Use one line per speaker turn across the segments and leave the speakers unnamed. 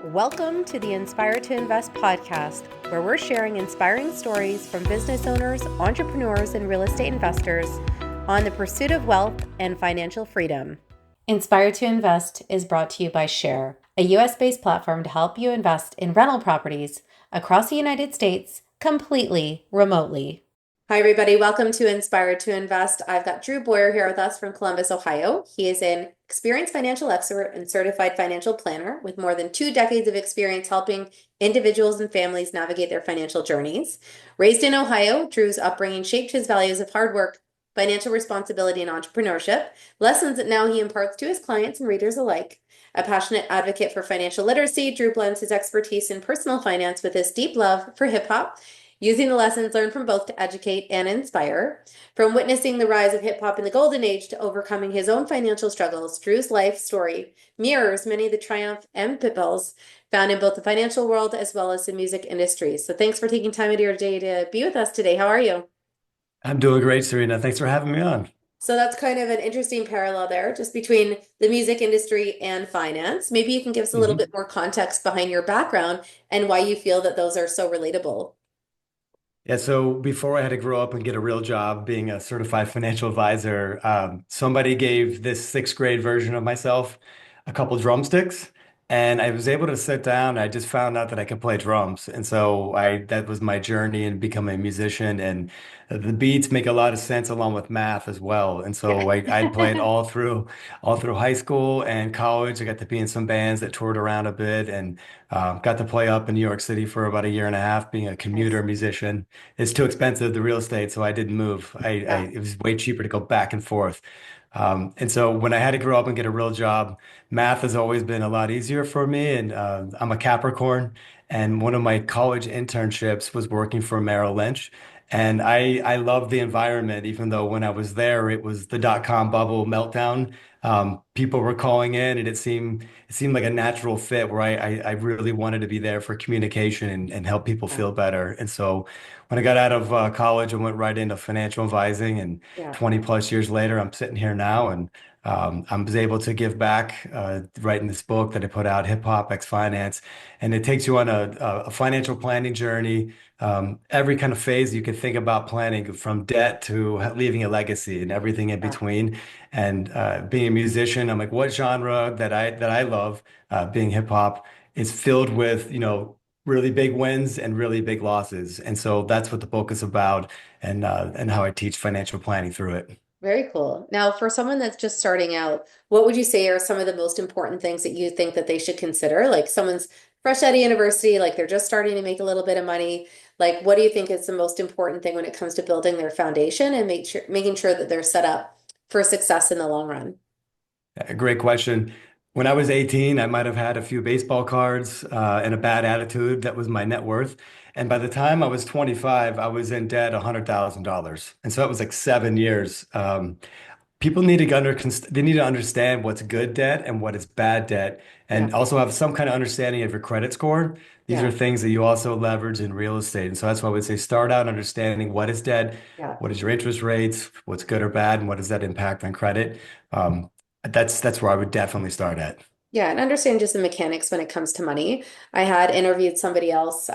Welcome to the Inspire to Invest podcast, where we're sharing inspiring stories from business owners, entrepreneurs, and real estate investors on the pursuit of wealth and financial freedom. Inspire to Invest is brought to you by Share, a US-based platform to help you invest in rental properties across the United States completely remotely. Hi, everybody. Welcome to Inspire to Invest. I've got Drew Boyer here with us from Columbus, Ohio. He is an experienced financial expert and certified financial planner with more than 2 decades of experience helping individuals and families navigate their financial journeys. Raised in Ohio, Drew's upbringing shaped his values of hard work, financial responsibility, and entrepreneurship, lessons that now he imparts to his clients and readers alike. A passionate advocate for financial literacy, Drew blends his expertise in personal finance with his deep love for hip hop, using the lessons learned from both to educate and inspire. From witnessing the rise of hip hop in the golden age to overcoming his own financial struggles, Drew's life story mirrors many of the triumph and pitfalls found in both the financial world as well as the music industry. So thanks for taking time out of your day to be with us today. How are you?
I'm doing great, Serena. Thanks for having me on.
So that's kind of an interesting parallel there, just between the music industry and finance. Maybe you can give us a little
Mhm.
bit more context behind your background and why you feel that those are so relatable.
Yeah, so before I had to grow up and get a real job being a certified financial advisor, somebody gave this sixth grade version of myself a couple drumsticks, and I was able to sit down. I just found out that I could play drums, and so I that was my journey in becoming a musician. And the beats make a lot of sense along with math as well. And
Yeah.
so I played all through high school and college. I got to be in some bands that toured around a bit, and got to play up in New York City for about a year and a half, being a
Nice.
commuter musician. It's too expensive, the real estate, so I didn't move.
Yeah.
It was way cheaper to go back and forth. And so when I had to grow up and get a real job, math has always been a lot easier for me. And I'm a Capricorn, and one of my college internships was working for Merrill Lynch. And I loved the environment, even though when I was there, it was the dot-com bubble meltdown. People were calling in, and it seemed like a natural fit where I really wanted to be there for communication and help people
Yeah.
feel better. And so when I got out of college, I went right into financial advising, and
Yeah.
20 plus years later, I'm sitting here now, and I was able to give back, writing this book that I put out, Hip Hop X Finance, and it takes you on a financial planning journey. Every kind of phase you can think about planning, from debt to leaving a legacy and everything in
Yeah.
between. And being a musician, I'm like, what genre that I love, being hip hop, is filled with, really big wins and really big losses. And so that's what the book is about, and how I teach financial planning through it.
Very cool. Now, for someone that's just starting out, what would you say are some of the most important things that you think that they should consider? Like someone's fresh out of university, like they're just starting to make a little bit of money. Like, what do you think is the most important thing when it comes to building their foundation and making sure that they're set up for success in the long run?
A great question. When I was 18, I might have had a few baseball cards, and a bad attitude. That was my net worth. And by the time I was 25, I was in debt $100,000. And so that was like 7 years. People need to they need to understand what's good debt and what is bad debt,
Yeah.
and also have some kind of understanding of your credit score. These are
Yeah.
things that you also leverage in real estate. And so that's why I would say start out understanding what is debt,
Yeah.
what is your interest rates, what's good or bad, and what does that impact on credit. Um, that's where I would definitely start at.
Yeah, and understand just the mechanics when it comes to money. I had interviewed somebody else,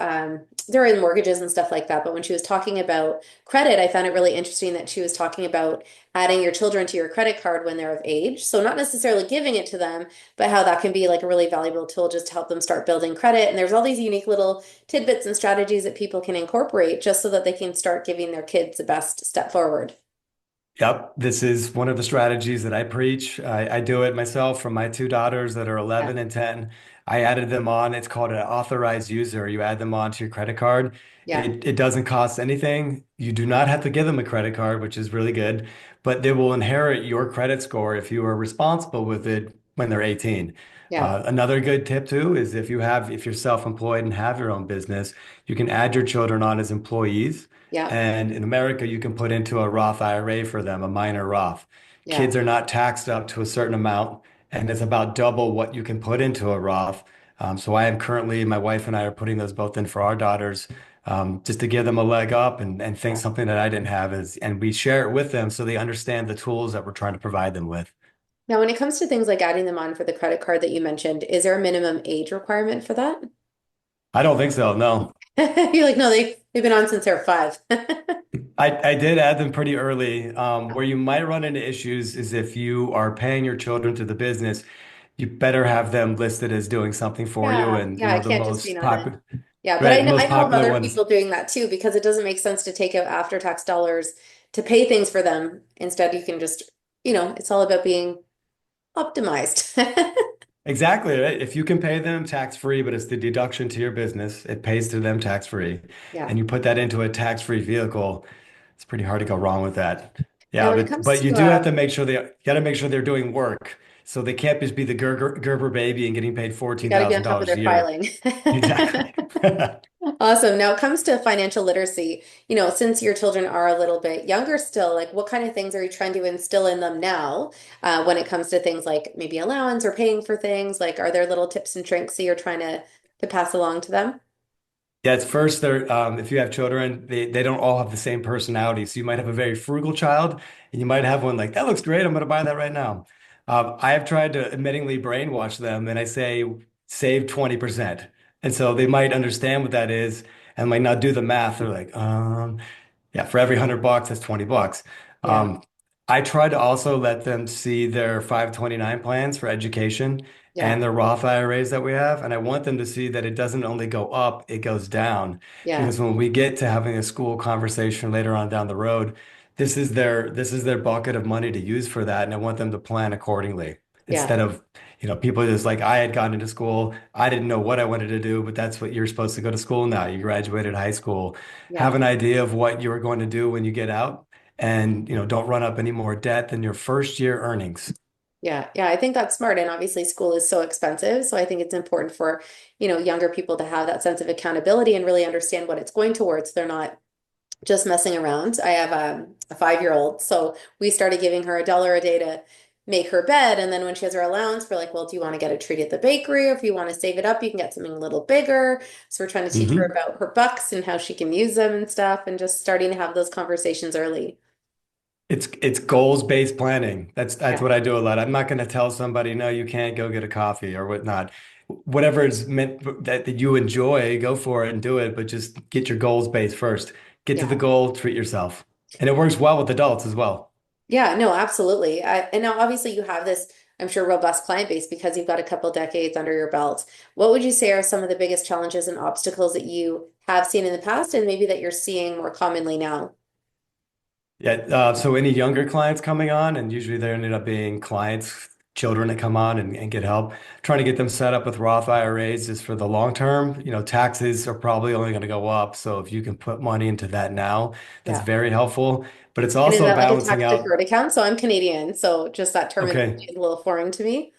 they're in mortgages and stuff like that, but when she was talking about credit, I found it really interesting that she was talking about adding your children to your credit card when they're of age. So not necessarily giving it to them, but how that can be like a really valuable tool just to help them start building credit. And there's all these unique little tidbits and strategies that people can incorporate just so that they can start giving their kids the best step forward.
Yep, this is one of the strategies that I preach. I do it myself for my two daughters that are
Yeah.
11 and 10. I added them on. It's called an authorized user. You add them on to your credit card.
Yeah.
It doesn't cost anything. You do not have to give them a credit card, which is really good, but they will inherit your credit score if you are responsible with it when they're 18.
Yeah.
Another good tip too is if you're self-employed and have your own business, you can add your children on as employees.
Yeah.
And in America, you can put into a Roth IRA for them, a minor Roth.
Yeah.
Kids are not taxed up to a certain amount, and it's about double what you can put into a Roth. So I am currently, my wife and I are putting those both in for our daughters, just to give them a leg up, and think
Yeah.
something that I didn't have is, and we share it with them so they understand the tools that we're trying to provide them with.
Now, when it comes to things like adding them on for the credit card that you mentioned, is there a minimum age requirement for that?
I don't think so, no.
You're like, no, they've been on since they're five.
I did add them pretty early. Where you might run into issues is if you are paying your children to the business, you better have them listed as doing something for you.
Yeah,
And
yeah, I
the
can't just be
most
nothing.
popular,
Yeah, but
right, the
I
most
know of
popular
other
ones.
people doing that too because it doesn't make sense to take out after tax dollars to pay things for them. Instead, you can just, it's all about being optimized.
Exactly, right? If you can pay them tax-free, but it's the deduction to your business, it pays to them tax-free,
Yeah.
and you put that into a tax-free vehicle, it's pretty hard to go wrong with that.
Now,
Yeah,
when it
but
comes
but you
to
do have to make sure you got to make sure they're doing work. So they can't just be the Gerber baby and getting paid
you got to be on top of
$14,000 a
their
year.
filing.
Exactly.
Awesome. Now it comes to financial literacy. Since your children are a little bit younger still, like what kind of things are you trying to instill in them now, when it comes to things like maybe allowance or paying for things? Like, are there little tips and tricks that you're trying to pass along to them?
Yeah, it's first they're if you have children, they don't all have the same personality. So you might have a very frugal child, and you might have one like, that looks great, I'm gonna buy that right now. I have tried to admittingly brainwash them, and I say save 20%. And so they might understand what that is and might not do the math. They're like, yeah, for every $100, that's $20.
Yeah,
Um, I try to also let them see their 529 plans for education
yeah,
and the Roth IRAs that we have. And I want them to see that it doesn't only go up, it goes down.
yeah,
Because when we get to having a school conversation later on down the road, this is their bucket of money to use for that. And I want them to plan accordingly
yeah,
instead of, people just like I had gone into school. I didn't know what I wanted to do, but that's what you're supposed to go to school now. You graduated high school,
yeah.
have an idea of what you are going to do when you get out, and don't run up any more debt than your first year earnings.
Yeah, yeah, I think that's smart. And obviously, school is so expensive. So I think it's important for, younger people to have that sense of accountability and really understand what it's going towards. They're not just messing around. I have a 5-year-old, so we started giving her $1 a day to make her bed. And then when she has her allowance, we're like, well, do you want to get a treat at the bakery? Or if you want to save it up, you can get something a little bigger. So we're trying to teach her
Hmm.
about her bucks and how she can use them and stuff, and just starting to have those conversations early.
It's goals-based planning. That's
Yeah.
what I do a lot. I'm not going to tell somebody, no, you can't go get a coffee or whatnot. Whatever is meant that you enjoy, go for it and do it, but just get your goals based first. Get to the
Yeah.
goal, treat yourself. And it works well with adults as well.
Yeah, no, absolutely. And now obviously you have this, I'm sure, robust client base because you've got a couple decades under your belt. What would you say are some of the biggest challenges and obstacles that you have seen in the past and maybe that you're seeing more commonly now?
Yeah. So any younger clients coming on, and usually they ended up being clients, children that come on and get help, trying to get them set up with Roth IRAs is for the long term. Taxes are probably only going to go up. So if you can put money into that now, that's
Yeah.
very helpful. But it's
And is
also
that like a
balancing
tax
out.
deferred account? So I'm Canadian, so just that terminology
Okay.
is a little foreign to me.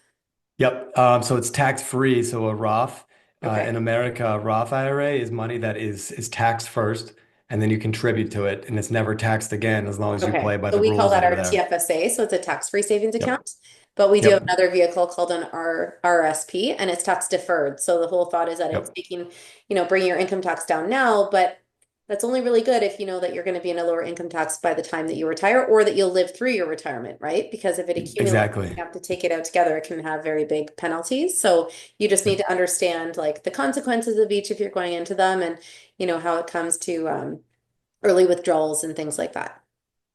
Yep. So it's tax free. So a Roth in
Okay.
America, a Roth IRA is money that is taxed first, and then you contribute to it, and it's never taxed again as long as you
Okay.
play by
So
the
we call
rules
that
that are
our
there.
TFSA. So it's a tax-free savings
Yep.
account. But we do have
Yep.
another vehicle called an RSP, and it's tax deferred. So the whole thought is that it's
Yep.
making, bringing your income tax down now, but that's only really good if you know that you're going to be in a lower income tax by the time that you retire or that you'll live through your retirement, right? Because if it accumulates,
Exactly.
you have to take it out together, it can have very big penalties. So you just need
Yep.
to understand like the consequences of each if you're going into them and how it comes to early withdrawals and things like that.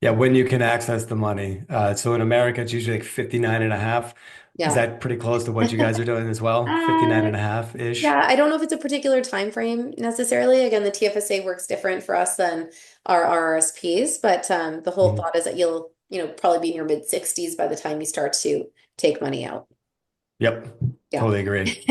Yeah, when you can access the money. So in America, it's usually like 59 and a half. Is
Yeah.
that pretty close to what you guys are doing as well? 59
Uh,
and a half ish?
yeah, I don't know if it's a particular time frame necessarily. Again, the TFSA works different for us than our RRSPs, but the whole
Mhm.
thought is that you'll, probably be in your mid 60s by the time you start to take money out.
Yep.
Yeah.
Totally agree.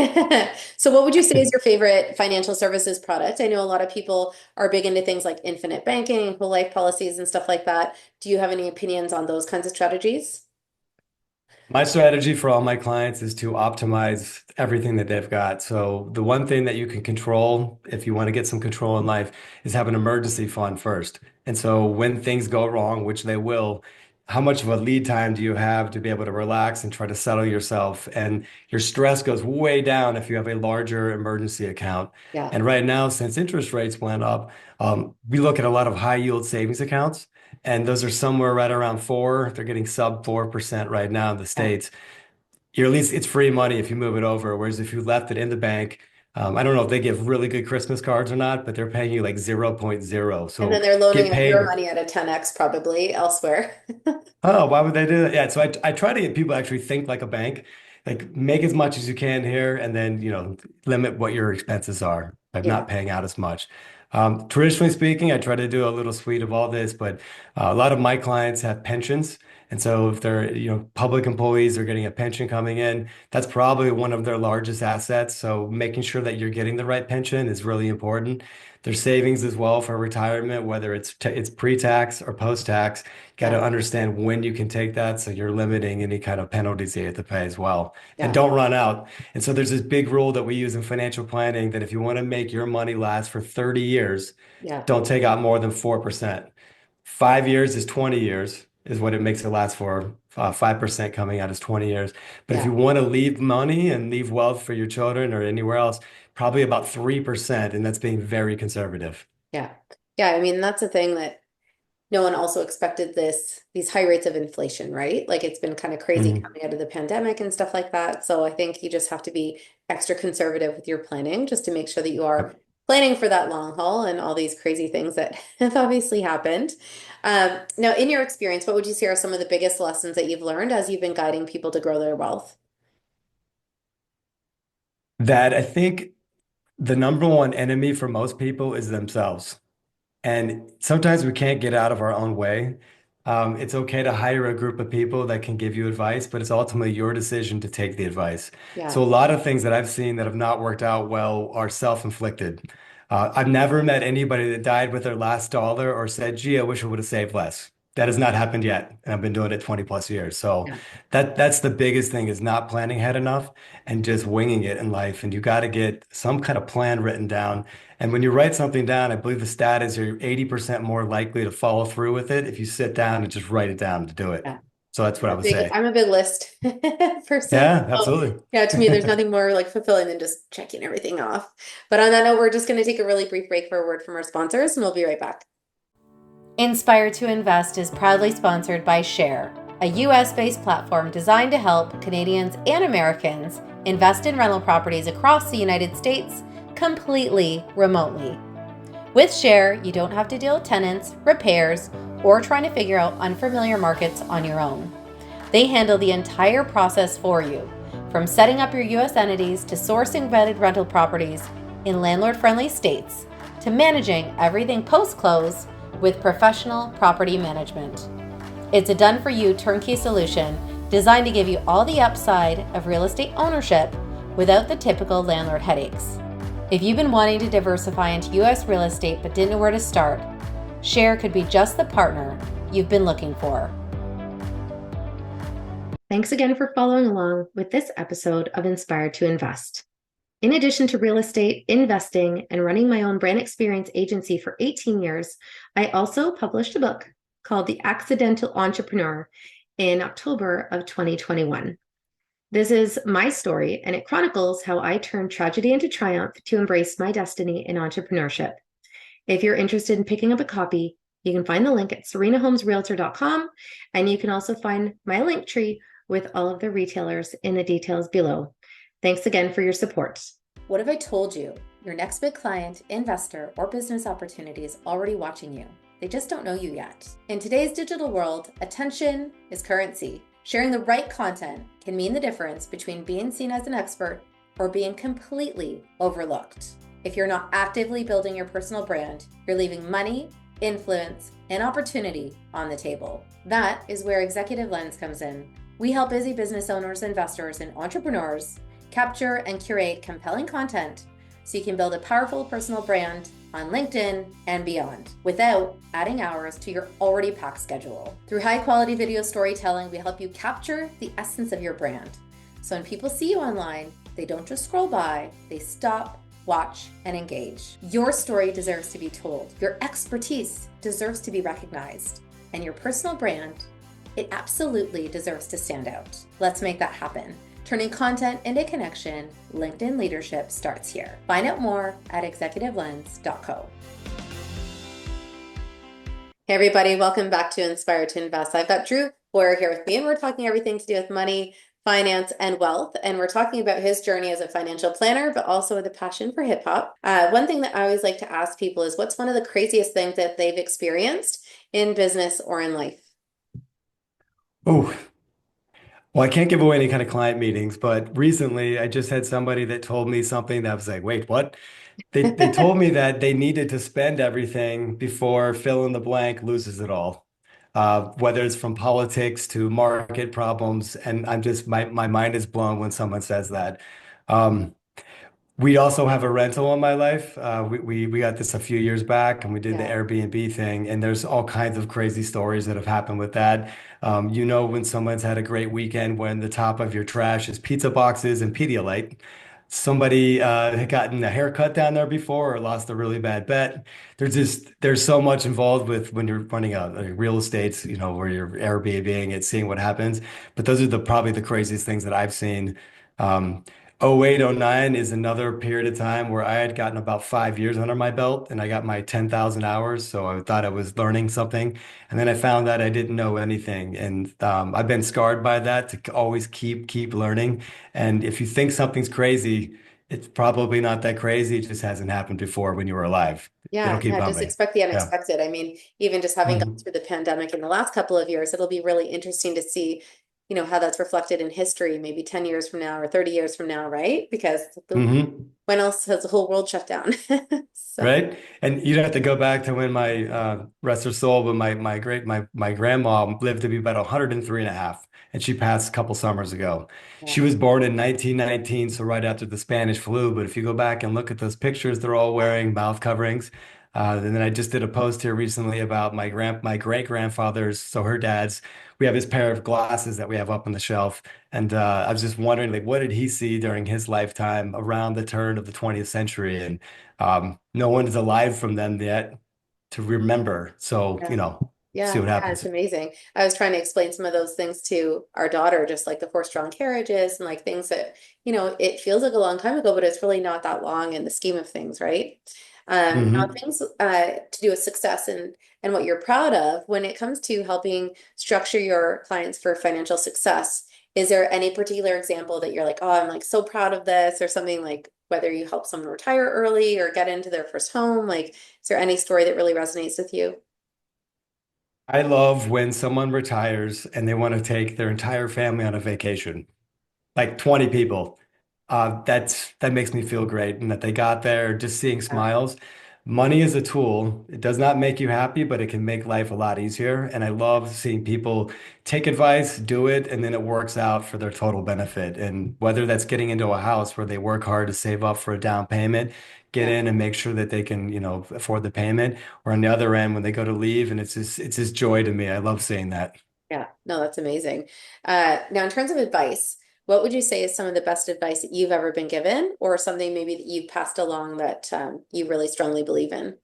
So what would you say is your favorite financial services product? I know a lot of people are big into things like infinite banking, whole life policies and stuff like that. Do you have any opinions on those kinds of strategies?
My strategy for all my clients is to optimize everything that they've got. So the one thing that you can control, if you want to get some control in life, is have an emergency fund first. And so when things go wrong, which they will, how much of a lead time do you have to be able to relax and try to settle yourself? And your stress goes way down if you have a larger emergency account.
Yeah.
And right now, since interest rates went up, we look at a lot of high yield savings accounts. and those are somewhere right around 4. They're getting sub 4% right now in the
Yeah.
States. You're at least it's free money if you move it over. Whereas if you left it in the bank, I don't know if they give really good Christmas cards or not, but they're paying you like zero point 0.0.
And
So
then they're loaning
get
out your
paid.
money at a 10x probably elsewhere.
Oh, why would they do that? Yeah, so I try to get people to actually think like a bank, like make as much as you can here, and then limit what your expenses are by
Yeah.
not paying out as much. Traditionally speaking, I try to do a little suite of all this, but a lot of my clients have pensions, and so if they're public employees are getting a pension coming in, that's probably one of their largest assets. So making sure that you're getting the right pension is really important. There's savings as well for retirement, whether it's pre-tax or post-tax. Got
Yeah.
to understand when you can take that, so you're limiting any kind of penalties you have to pay as well. And
Yeah.
don't run out. And so there's this big rule that we use in financial planning that if you want to make your money last for 30 years,
Yeah.
don't take out more than 4%. 5 years is 20 years, is what it makes it last for. 5% coming out is 20 years. But if
Yeah.
you want to leave money and leave wealth for your children or anywhere else, probably about 3%. And that's being very conservative.
Yeah. Yeah. I mean, that's the thing that no one also expected these high rates of inflation, right? Like it's been kind of crazy
Mhm.
coming out of the pandemic and stuff like that. So I think you just have to be extra conservative with your planning just to make sure that you are
Yep.
planning for that long haul and all these crazy things that have obviously happened. Now, in your experience, what would you say are some of the biggest lessons that you've learned as you've been guiding people to grow their wealth?
That I think the number one enemy for most people is themselves. And sometimes we can't get out of our own way. It's okay to hire a group of people that can give you advice, but it's ultimately your decision to take the advice.
Yeah.
So a lot of things that I've seen that have not worked out well are self-inflicted. I've never met anybody that died with their last dollar or said, gee, I wish I would have saved less. That has not happened yet. And I've been doing it 20 plus years. So
Yeah.
that's the biggest thing is not planning ahead enough and just winging it in life. And you got to get some kind of plan written down. And when you write something down, I believe the stat is you're 80% more likely to follow through with it if you sit down and just write it down to do it.
Yeah.
So that's what I would say.
I'm a big list person.
Yeah,
So
absolutely.
yeah, to me, there's nothing more like fulfilling than just checking everything off. But on that note, we're just going to take a really brief break for a word from our sponsors, and we'll be right back. Inspire to Invest is proudly sponsored by Share, a US-based platform designed to help Canadians and Americans invest in rental properties across the United States completely remotely. With Share, you don't have to deal with tenants, repairs, or trying to figure out unfamiliar markets on your own. They handle the entire process for you, from setting up your US entities to sourcing vetted rental properties in landlord-friendly states to managing everything post-close with professional property management. It's a done-for-you turnkey solution designed to give you all the upside of real estate ownership without the typical landlord headaches. If you've been wanting to diversify into US real estate but didn't know where to start, Share could be just the partner you've been looking for. Thanks again for following along with this episode of Inspire to Invest. In addition to real estate, investing, and running my own brand experience agency for 18 years, I also published a book called The Accidental Entrepreneur in October of 2021. This is my story, and it chronicles how I turned tragedy into triumph to embrace my destiny in entrepreneurship. If you're interested in picking up a copy, you can find the link at serenahomesrealtor.com, and you can also find my link tree with all of the retailers in the details below. Thanks again for your support. What if I told you your next big client, investor, or business opportunity is already watching you? They just don't know you yet. In today's digital world, attention is currency. Sharing the right content can mean the difference between being seen as an expert or being completely overlooked. If you're not actively building your personal brand, you're leaving money, influence, and opportunity on the table. That is where Executive Lens comes in. We help busy business owners, investors, and entrepreneurs capture and curate compelling content so you can build a powerful personal brand on LinkedIn and beyond without adding hours to your already packed schedule. Through high-quality video storytelling, we help you capture the essence of your brand. So when people see you online, they don't just scroll by, they stop, watch, and engage. Your story deserves to be told. Your expertise deserves to be recognized. And your personal brand, it absolutely deserves to stand out. Let's make that happen. Turning content into connection, LinkedIn leadership starts here. Find out more at executivelens.co. Hey everybody, welcome back to Inspire to Invest. I've got Drew Boyer here with me, and we're talking everything to do with money, finance, and wealth. And we're talking about his journey as a financial planner, but also with a passion for hip hop. One thing that I always like to ask people is what's one of the craziest things that they've experienced in business or in life?
Oh, well, I can't give away any kind of client meetings, but recently I just had somebody that told me something that was like, wait, what? They told me that they needed to spend everything before fill in the blank loses it all. Whether it's from politics to market problems, and I'm just my mind is blown when someone says that. Um, We also have a rental in my life. We got this a few years back, and we did the
Yeah,
Airbnb thing. And there's all kinds of crazy stories that have happened with that. When someone's had a great weekend, when the top of your trash is pizza boxes and Pedialyte. Somebody had gotten a haircut down there before, or lost a really bad bet. There's so much involved with when you're running a real estate, where you're Airbnb-ing it, seeing what happens. But those are the probably the craziest things that I've seen. Um, 08, 09 is another period of time where I had gotten about 5 years under my belt and I got my 10,000 hours. So I thought I was learning something. And then I found that I didn't know anything. And I've been scarred by that to always keep learning. And if you think something's crazy, it's probably not that crazy. It just hasn't happened before when you were alive. It'll
yeah,
keep
yeah. Just
coming.
expect the
Yeah.
unexpected. I mean, even just having gone
hmm
through the pandemic in the last couple of years, it'll be really interesting to see, how that's reflected in history, maybe 10 years from now or 30 years from now, right? Because
hmm
when else has the whole world shut down? So,
Right? And you'd have to go back to when my rest her soul, but my grandma lived to be about 103 and a half, and she passed a couple summers ago.
yeah,
She was born in 1919, so right after the Spanish flu. But if you go back and look at those pictures, they're all wearing mouth coverings. And then I just did a post here recently about my great grandfather's, so her dad's. We have his pair of glasses that we have up on the shelf, and I was just wondering, like, what did he see during his lifetime around the turn of the 20th century? And no one is alive from them yet to remember. So,
yeah.
see
Yeah,
what
yeah, it's
happens.
amazing. I was trying to explain some of those things to our daughter, just like the horse-drawn carriages and like things that, it feels like a long time ago, but it's really not that long in the scheme of things, right? Now
hmm
things to do with success and what you're proud of when it comes to helping structure your clients for financial success. Is there any particular example that you're like, oh, I'm like so proud of this, or something like whether you help someone retire early or get into their first home? Like, is there any story that really resonates with you?
I love when someone retires and they want to take their entire family on a vacation, like 20 people. That makes me feel great, and that they got there just seeing
Yeah,
smiles. Money is a tool. It does not make you happy, but it can make life a lot easier. And I love seeing people take advice, do it, and then it works out for their total benefit. And whether that's getting into a house where they work hard to save up for a down payment, get
yeah,
in and make sure that they can, afford the payment, or on the other end when they go to leave, and it's just joy to me. I love seeing that.
yeah. No, that's amazing. Now, in terms of advice, what would you say is some of the best advice that you've ever been given, or something maybe that you've passed along that you really strongly believe in?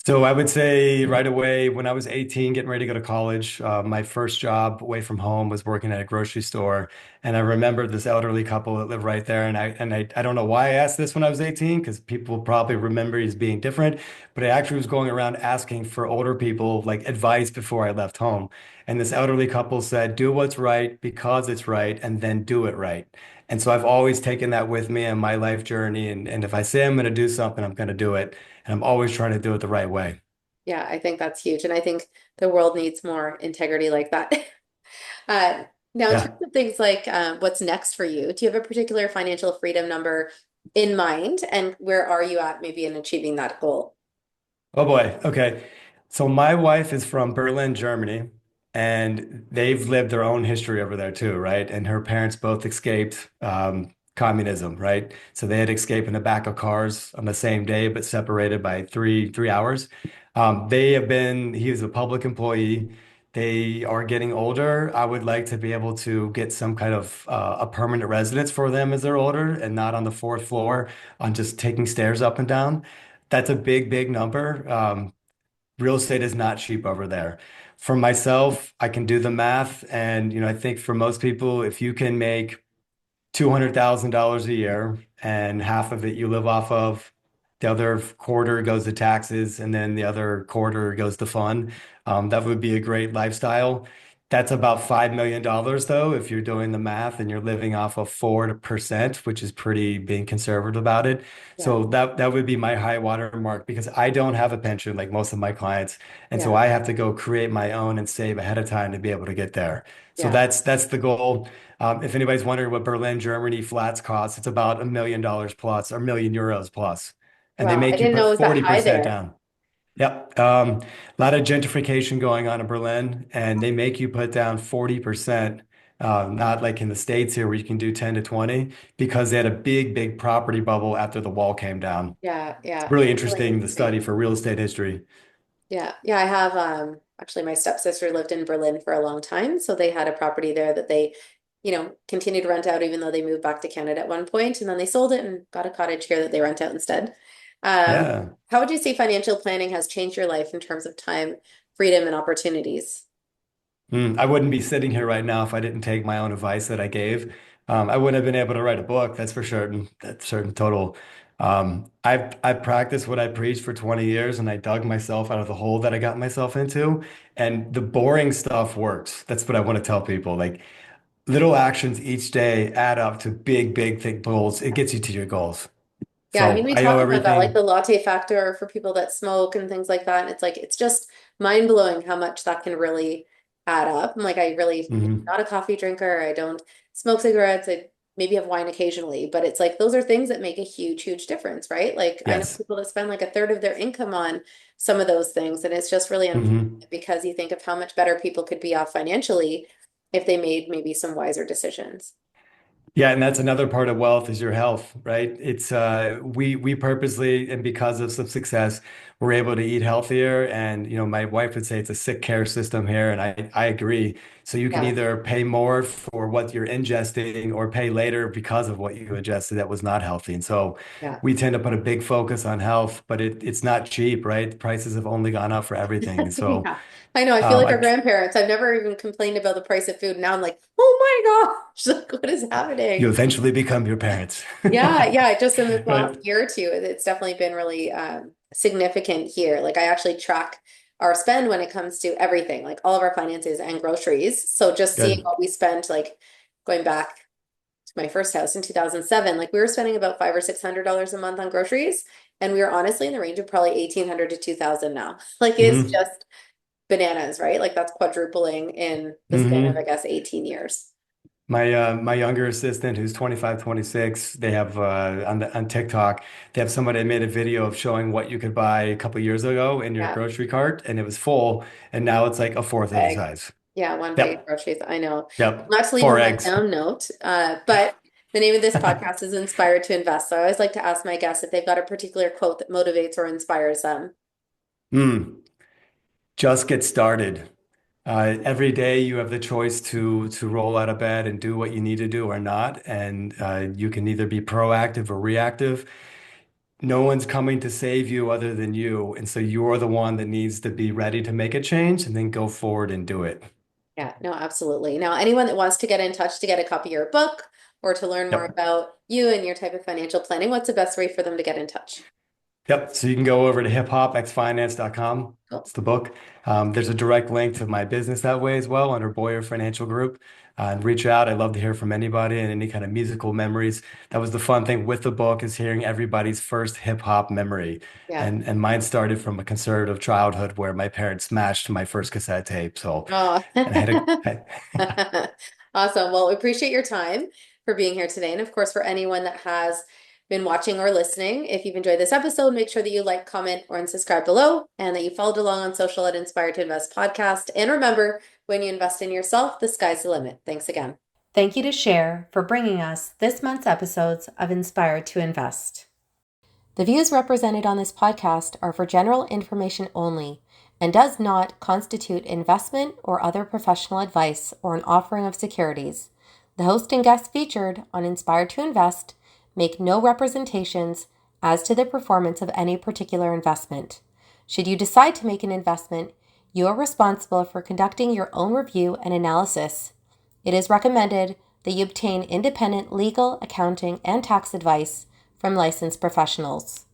So I would say right away when I was 18, getting ready to go to college, my first job away from home was working at a grocery store. And I remember this elderly couple that lived right there. And I don't know why I asked this when I was 18, because people probably remember as being different. But I actually was going around asking for older people like advice before I left home. And this elderly couple said, do what's right because it's right, and then do it right. And so I've always taken that with me in my life journey. And if I say I'm going to do something, I'm going to do it. And I'm always trying to do it the right way.
Yeah, I think that's huge. And I think the world needs more integrity like that. Uh, Now, in
Yeah.
terms of things like what's next for you, do you have a particular financial freedom number in mind? And where are you at maybe in achieving that goal?
Oh boy. Okay. So my wife is from Berlin, Germany, and they've lived their own history over there too, right? And her parents both escaped communism, right? So they had escaped in the back of cars on the same day, but separated by three hours. He was a public employee. They are getting older. I would like to be able to get some kind of a permanent residence for them as they're older and not on the fourth floor on just taking stairs up and down. That's a big number. Real estate is not cheap over there. For myself, I can do the math, and I think for most people, if you can make $200,000 a year and half of it you live off of, The other quarter goes to taxes, and then the other quarter goes to fun. That would be a great lifestyle. That's about $5 million, though, if you're doing the math and you're living off of 4%, which is pretty being conservative about it.
Yeah.
So that would be my high water mark because I don't have a pension like most of my clients. And so
Yeah.
I have to go create my own and save ahead of time to be able to get there. So
Yeah.
that's the goal. If anybody's wondering what Berlin, Germany flats cost, it's about $1 million plus or €1 million plus. And they
Wow. I
make you
didn't
put
know it was that high
40%
there.
down. Yep. A lot of gentrification going on in Berlin, and they make you put down 40%, not like in the States here where you can do 10 to 20, because they had a big property bubble after the wall came down.
Yeah.
It's
Yeah.
really
Really
interesting, the
interesting.
study for real estate history.
Yeah. Yeah. I have actually my stepsister lived in Berlin for a long time. So they had a property there that they, continued to rent out even though they moved back to Canada at one point, and then they sold it and got a cottage here that they rent out instead.
Yeah.
How would you say financial planning has changed your life in terms of time, freedom, and opportunities?
I wouldn't be sitting here right now if I didn't take my own advice that I gave. I wouldn't have been able to write a book, that's for certain. That's certain total. I've practiced what I preached for 20 years and I dug myself out of the hole that I got myself into. And the boring stuff works. That's what I want to tell people. Like little actions each day add up to big, thick goals. It gets you to your goals.
Yeah, I mean,
So
we
I owe
talk about that, like the
everything.
latte factor for people that smoke and things like that. And it's like, it's just mind blowing how much that can really add up. I'm like, I really,
Mhm.
not a coffee drinker. I don't smoke cigarettes. I maybe have wine occasionally, but it's like, those are things that make a huge difference, right? Like, I know
Yes.
people that spend like a third of their income on some of those things. And it's just really
Mhm.
unfortunate because you think of how much better people could be off financially if they made maybe some wiser decisions.
Yeah, and that's another part of wealth is your health, right? It's we purposely and because of some success, we're able to eat healthier. And my wife would say it's a sick care system here, and I agree. So you can
Yeah.
either pay more for what you're ingesting or pay later because of what you ingested that was not healthy. And so
Yeah.
we tend to put a big focus on health, but it's not cheap, right? The prices have only gone up for everything. And so
Yeah, I know. I feel like our
I
grandparents. I've never even complained about the price of food. Now I'm like, oh my gosh, like what is
you
happening?
eventually become your parents.
Yeah. Just in this last
Right.
year or two, it's definitely been really significant here. Like I actually track our spend when it comes to everything, like all of our finances and groceries. So just seeing
Good.
what we spent, like going back to my first house in 2007, like we were spending about five or $600 a month on groceries, and we were honestly in the range of probably 1,800 to 2,000 now. Like it's
Hmm.
just bananas, right? Like that's quadrupling in the span of, I
Hmm.
guess, 18 years.
My younger assistant, who's 25, 26, they have on TikTok, they have somebody that made a video of showing what you could buy a couple years ago in your
Yeah,
grocery cart, and it was full, and now it's like a fourth of the
bag.
size.
Yeah, one bag of
Yep,
groceries. I know.
yep.
Not to leave
Four
on that
eggs.
down note, but the name of this podcast is Inspired to Invest. So I always like to ask my guests if they've got a particular quote that motivates or inspires them.
Mm, just get started. Every day you have the choice to roll out of bed and do what you need to do or not, and you can either be proactive or reactive. No one's coming to save you other than you. And so you're the one that needs to be ready to make a change and then go forward and do it.
Yeah, no, absolutely. Now, anyone that wants to get in touch to get a copy of your book or to learn more
Yep.
about you and your type of financial planning, what's the best way for them to get in touch?
Yep. So you can go over to hiphopxfinance.com.
Cool.
It's the book. There's a direct link to my business that way as well under Boyer Financial Group. And reach out. I'd love to hear from anybody and any kind of musical memories. That was the fun thing with the book is hearing everybody's first hip hop memory.
Yeah.
And mine started from a conservative childhood where my parents smashed my first cassette tape. So,
Oh,
and I had
awesome. Well, we appreciate your time for being here today. And of course, for anyone that has been watching or listening, if you've enjoyed this episode, make sure that you like, comment, or subscribe below and that you followed along on social at Inspire to Invest podcast. And remember, when you invest in yourself, the sky's the limit. Thanks again. Thank you to Cher for bringing us this month's episodes of Inspire to Invest. The views represented on this podcast are for general information only and does not constitute investment or other professional advice or an offering of securities. The host and guests featured on Inspire to Invest make no representations as to the performance of any particular investment. Should you decide to make an investment, you are responsible for conducting your own review and analysis. It is recommended that you obtain independent legal, accounting, and tax advice from licensed professionals.